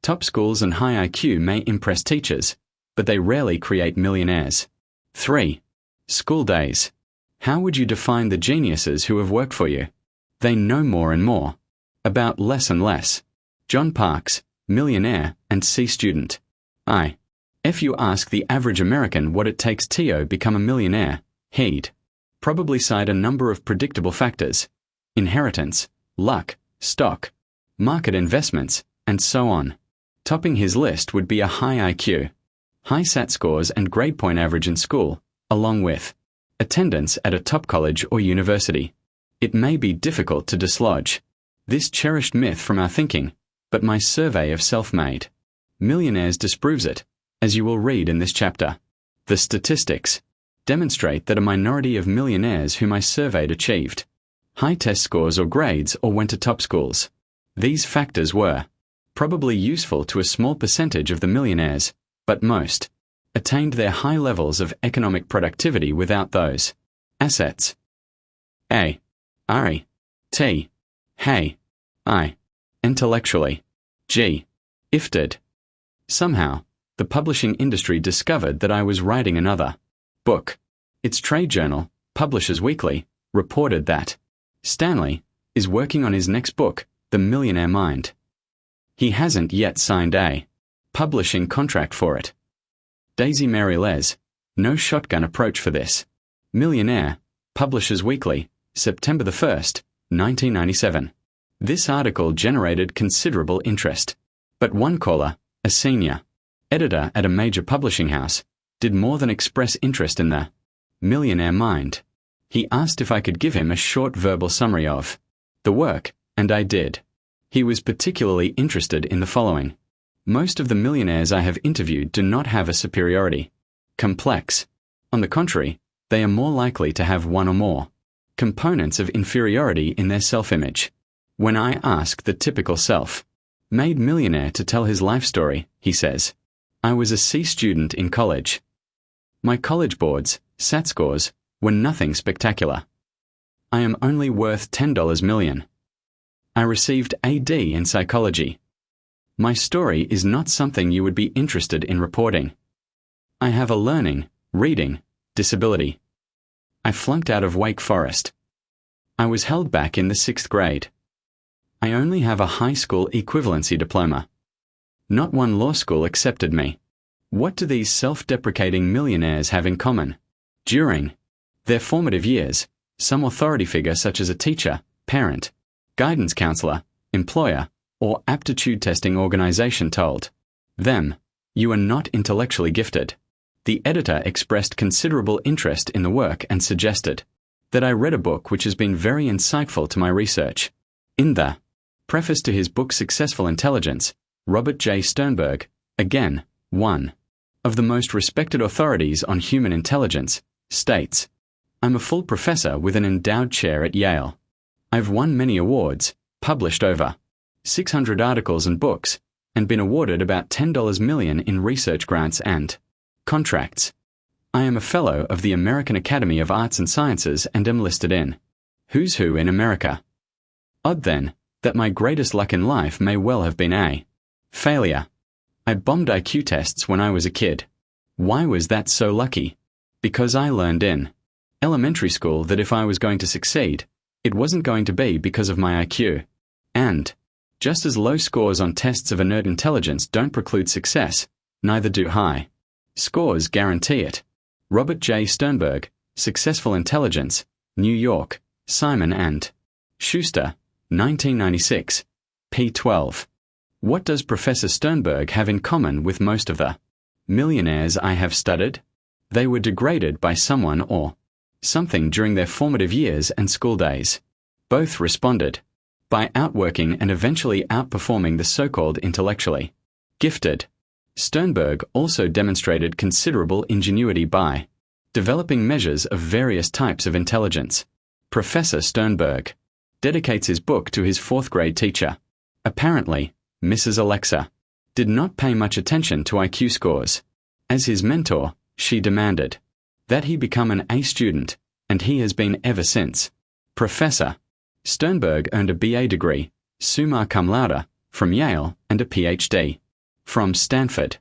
Top schools and high IQ may impress teachers, but they rarely create millionaires. 3. School days. How would you define the geniuses who have worked for you? They know more and more. About less and less. John Parks, millionaire and C student. If you ask the average American what it takes to become a millionaire, he'd probably cite a number of predictable factors: inheritance, luck, stock, market investments, and so on. Topping his list would be a high IQ, high SAT scores and grade point average in school, along with attendance at a top college or university. It may be difficult to dislodge this cherished myth from our thinking, but my survey of self-made millionaires disproves it, as you will read in this chapter. The statistics demonstrate that a minority of millionaires whom I surveyed achieved high test scores or grades or went to top schools. These factors were probably useful to a small percentage of the millionaires, but most attained their high levels of economic productivity without those assets. A. R. T. Hey. I. Intellectually. G. Ifted. Somehow, the publishing industry discovered that I was writing another book. Its trade journal, Publishers Weekly, reported that Stanley is working on his next book, The Millionaire Mind. He hasn't yet signed a publishing contract for it. Daisy Mary Les, no shotgun approach for this. Millionaire, Publishers Weekly, September 1st, 1997. This article generated considerable interest, but one caller, a senior editor at a major publishing house, did more than express interest in the Millionaire Mind. He asked if I could give him a short verbal summary of the work, and I did. He was particularly interested in the following. Most of the millionaires I have interviewed do not have a superiority complex. On the contrary, they are more likely to have one or more components of inferiority in their self-image. When I ask the typical self-made millionaire to tell his life story, he says, I was a C student in college. My college boards, SAT scores, were nothing spectacular. I am only worth $10 million. I received AD in psychology. My story is not something you would be interested in reporting. I have a learning, reading, disability. I flunked out of Wake Forest. I was held back in the 6th grade. I only have a high school equivalency diploma. Not one law school accepted me. What do these self-deprecating millionaires have in common? During their formative years, some authority figure such as a teacher, parent, guidance counselor, employer, or aptitude testing organization told them, you are not intellectually gifted. The editor expressed considerable interest in the work and suggested that I read a book which has been very insightful to my research. In the preface to his book Successful Intelligence, Robert J. Sternberg, again, one of the most respected authorities on human intelligence, states, I'm a full professor with an endowed chair at Yale. I've won many awards, published over 600 articles and books, and been awarded about $10 million in research grants and contracts. I am a fellow of the American Academy of Arts and Sciences and am listed in Who's Who in America. Odd then, that my greatest luck in life may well have been a failure. I bombed IQ tests when I was a kid. Why was that so lucky? Because I learned in elementary school that if I was going to succeed, it wasn't going to be because of my IQ. And just as low scores on tests of inert intelligence don't preclude success, neither do high scores guarantee it. Robert J. Sternberg, Successful Intelligence, New York, Simon and Schuster, 1996, p. 12. What does Professor Sternberg have in common with most of the millionaires I have studied? They were degraded by someone or something during their formative years and school days. Both responded by outworking and eventually outperforming the so-called intellectually gifted. Sternberg also demonstrated considerable ingenuity by developing measures of various types of intelligence. Professor Sternberg dedicates his book to his 4th grade teacher. Apparently, Mrs. Alexa did not pay much attention to IQ scores. As his mentor, she demanded that he become an A student, and he has been ever since. Professor Sternberg earned a BA degree, summa cum laude, from Yale and a PhD From Stanford.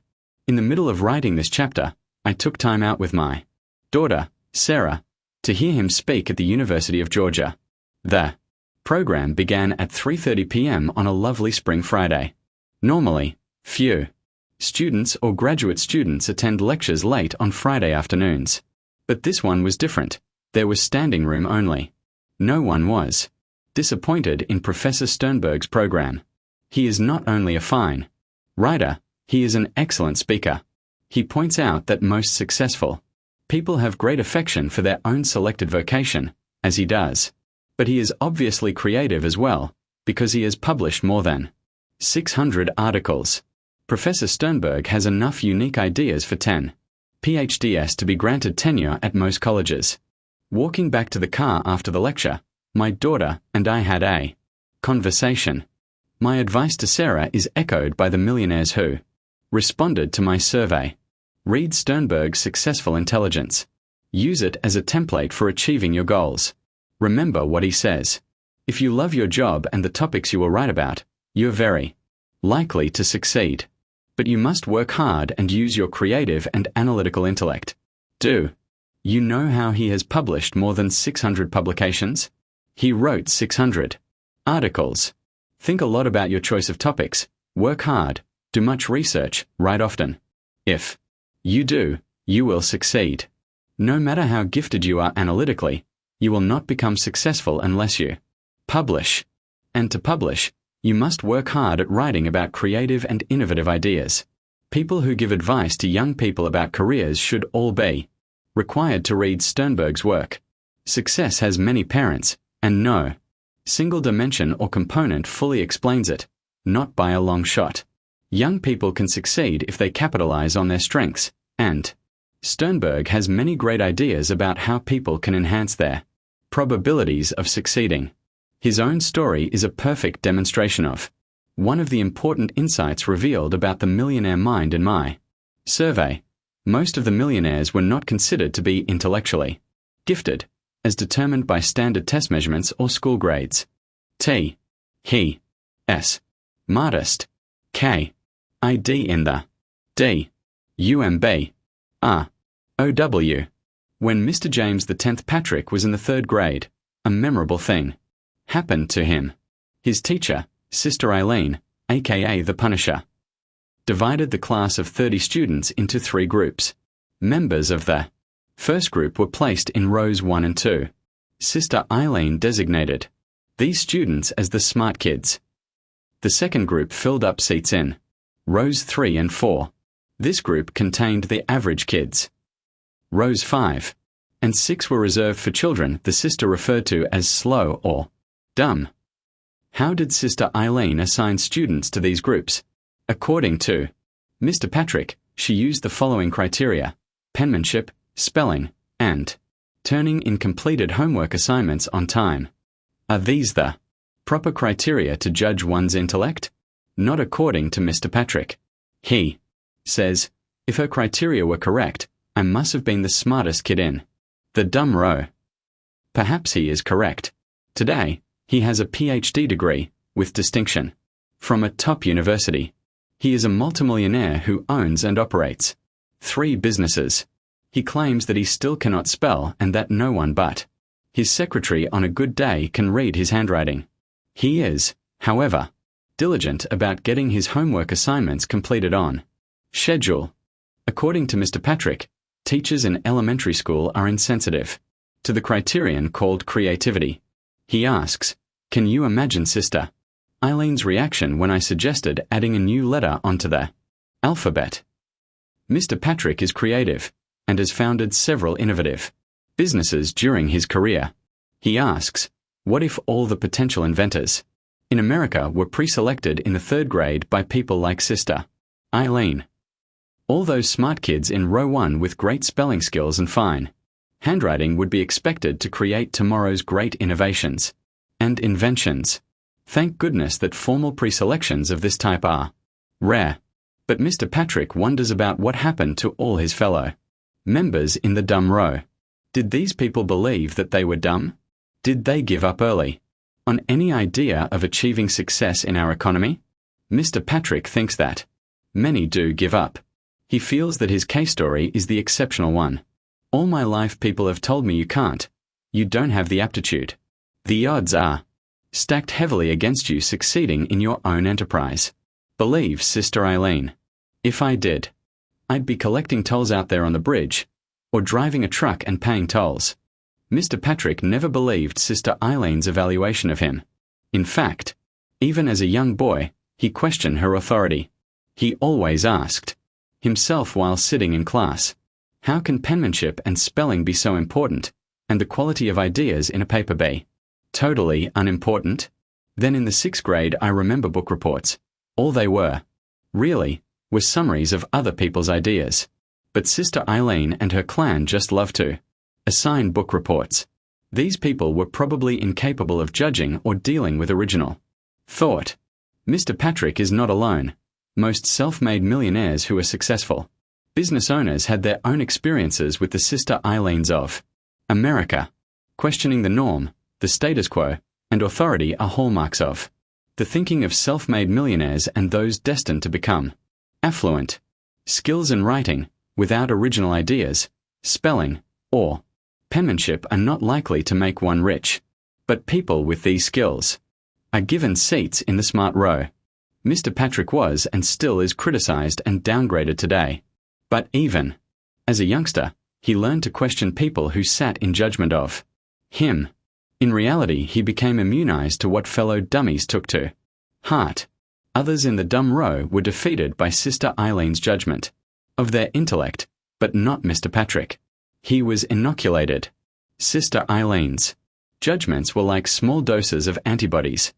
In the middle of writing this chapter, I took time out with my daughter, Sarah, to hear him speak at the University of Georgia. The program began at 3:30 p.m. on a lovely spring Friday. Normally, few students or graduate students attend lectures late on Friday afternoons. But this one was different. There was standing room only. No one was disappointed in Professor Sternberg's program. He is not only a fine writer, he is an excellent speaker. He points out that most successful people have great affection for their own selected vocation, as he does. But he is obviously creative as well, because he has published more than 600 articles. Professor Sternberg has enough unique ideas for 10 PhDs to be granted tenure at most colleges. Walking back to the car after the lecture, my daughter and I had a conversation. My advice to Sarah is echoed by the millionaires who responded to my survey. Read Sternberg's Successful Intelligence. Use it as a template for achieving your goals. Remember what he says. If you love your job and the topics you will write about, you're very likely to succeed. But you must work hard and use your creative and analytical intellect. Do you know how he has published more than 600 publications? He wrote 600 articles. Think a lot about your choice of topics, work hard, do much research, write often. If you do, you will succeed. No matter how gifted you are analytically, you will not become successful unless you publish. And to publish, you must work hard at writing about creative and innovative ideas. People who give advice to young people about careers should all be required to read Sternberg's work. Success has many parents, and no single dimension or component fully explains it, not by a long shot. Young people can succeed if they capitalize on their strengths, and Sternberg has many great ideas about how people can enhance their probabilities of succeeding. His own story is a perfect demonstration of one of the important insights revealed about the millionaire mind in my survey. Most of the millionaires were not considered to be intellectually gifted, as determined by standard test measurements or school grades. T. He. S. Smartest. K. ID in the D. UMB. R. OW. When Mr. James X Patrick was in the 3rd grade, a memorable thing happened to him. His teacher, Sister Eileen, aka the Punisher, divided the class of 30 students into 3 groups. Members of the first group were placed in rows 1 and 2. Sister Eileen designated these students as the smart kids. The second group filled up seats in rows 3 and 4. This group contained the average kids. Rows 5 and 6 were reserved for children the sister referred to as slow or dumb. How did Sister Eileen assign students to these groups? According to Mr. Patrick, she used the following criteria: penmanship, spelling, and turning in completed homework assignments on time. Are these the proper criteria to judge one's intellect? Not according to Mr. Patrick. He says, if her criteria were correct, I must have been the smartest kid in the dumb row. Perhaps he is correct. Today, he has a PhD degree, with distinction, from a top university. He is a multimillionaire who owns and operates 3 businesses. He claims that he still cannot spell and that no one but his secretary on a good day can read his handwriting. He is, however, diligent about getting his homework assignments completed on schedule. According to Mr. Patrick, teachers in elementary school are insensitive to the criterion called creativity. He asks, can you imagine Sister Eileen's reaction when I suggested adding a new letter onto the alphabet? Mr. Patrick is creative and has founded several innovative businesses during his career. He asks, what if all the potential inventors in America were pre-selected in the 3rd grade by people like Sister Eileen? All those smart kids in row 1 with great spelling skills and fine handwriting would be expected to create tomorrow's great innovations and inventions. Thank goodness that formal pre-selections of this type are rare. But Mr. Patrick wonders about what happened to all his fellow members in the dumb row. Did these people believe that they were dumb? Did they give up early on any idea of achieving success in our economy? Mr. Patrick thinks that Many do give up. He feels that his case story is the exceptional one. All my life people have told me you can't. You don't have the aptitude. The odds are stacked heavily against you succeeding in your own enterprise. Believe Sister Eileen. If I did, I'd be collecting tolls out there on the bridge, or driving a truck and paying tolls. Mr. Patrick never believed Sister Eileen's evaluation of him. In fact, even as a young boy, he questioned her authority. He always asked himself while sitting in class, how can penmanship and spelling be so important, and the quality of ideas in a paper be totally unimportant? Then in the 6th grade I remember book reports. All they were, really, were summaries of other people's ideas. But Sister Eileen and her clan just loved to assign book reports. These people were probably incapable of judging or dealing with original thought. Mr. Patrick is not alone. Most self-made millionaires who are successful business owners had their own experiences with the Sister Eileens of America. Questioning the norm, the status quo, and authority are hallmarks of the thinking of self-made millionaires and those destined to become affluent. Skills in writing, without original ideas, spelling, or penmanship are not likely to make one rich. But people with these skills are given seats in the smart row. Mr. Patrick was and still is criticized and downgraded today. But even as a youngster, he learned to question people who sat in judgment of him. In reality, he became immunized to what fellow dummies took to heart. Others in the dumb row were defeated by Sister Eileen's judgment of their intellect, but not Mr. Patrick. He was inoculated. Sister Eileen's judgments were like small doses of antibodies.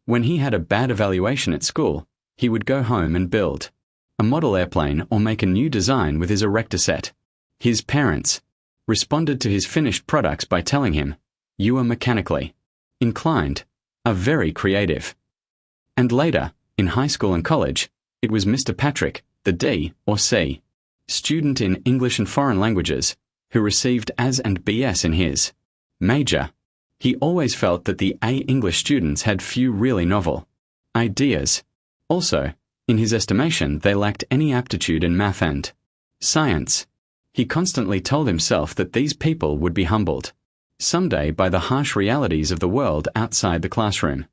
When he had a bad evaluation at school, he would go home and build a model airplane or make a new design with his erector set. His parents responded to his finished products by telling him, "You are mechanically inclined, are very creative." And later, in high school and college, it was Mr. Patrick, the D or C student in English and foreign languages, who received As and BS in his major. He always felt that the A English students had few really novel ideas. Also, in his estimation, they lacked any aptitude in math and science. He constantly told himself that these people would be humbled someday by the harsh realities of the world outside the classroom.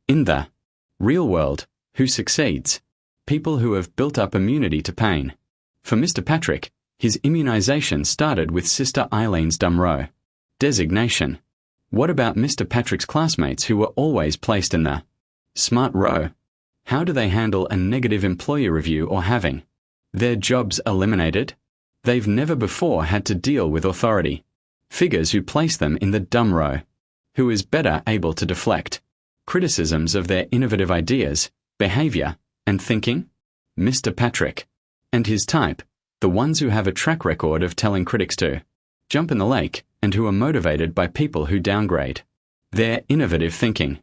In the real world, who succeeds? People who have built up immunity to pain. For Mr. Patrick, his immunization started with Sister Eileen's dumb row designation. What about Mr. Patrick's classmates who were always placed in the smart row? How do they handle a negative employer review or having their jobs eliminated? They've never before had to deal with authority figures who place them in the dumb row. Who is better able to deflect criticisms of their innovative ideas, behavior, and thinking? Mr. Patrick and his type, the ones who have a track record of telling critics to jump in the lake and who are motivated by people who downgrade their innovative thinking.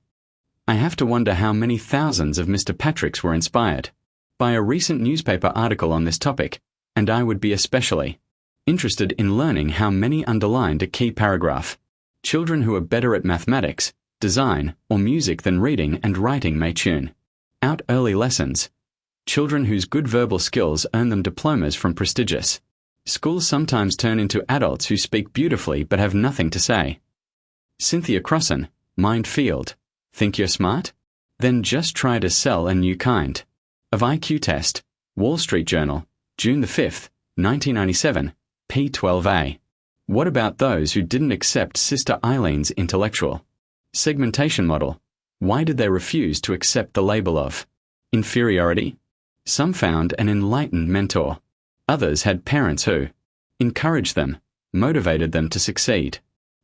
I have to wonder how many thousands of Mr. Patricks were inspired by a recent newspaper article on this topic, and I would be especially interested in learning how many underlined a key paragraph. Children who are better at mathematics, design, or music than reading and writing may tune out early lessons. Children whose good verbal skills earn them diplomas from prestigious schools sometimes turn into adults who speak beautifully but have nothing to say. Cynthia Crossan, Mind Field. Think you're smart? Then just try to sell a new kind of IQ test. Wall Street Journal, June the 5th, 1997, P12A. What about those who didn't accept Sister Eileen's intellectual segmentation model? Why did they refuse to accept the label of inferiority? Some found an enlightened mentor. Others had parents who encouraged them, motivated them to succeed.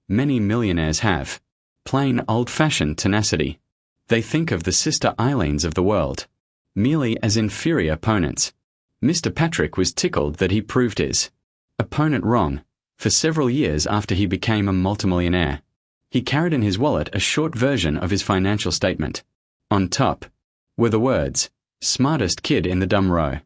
Many millionaires have plain old-fashioned tenacity. They think of the Sister Eileens of the world merely as inferior opponents. Mr. Patrick was tickled that he proved his opponent wrong. For several years after he became a multimillionaire, he carried in his wallet a short version of his financial statement. On top were the words, "Smartest kid in the dumb row."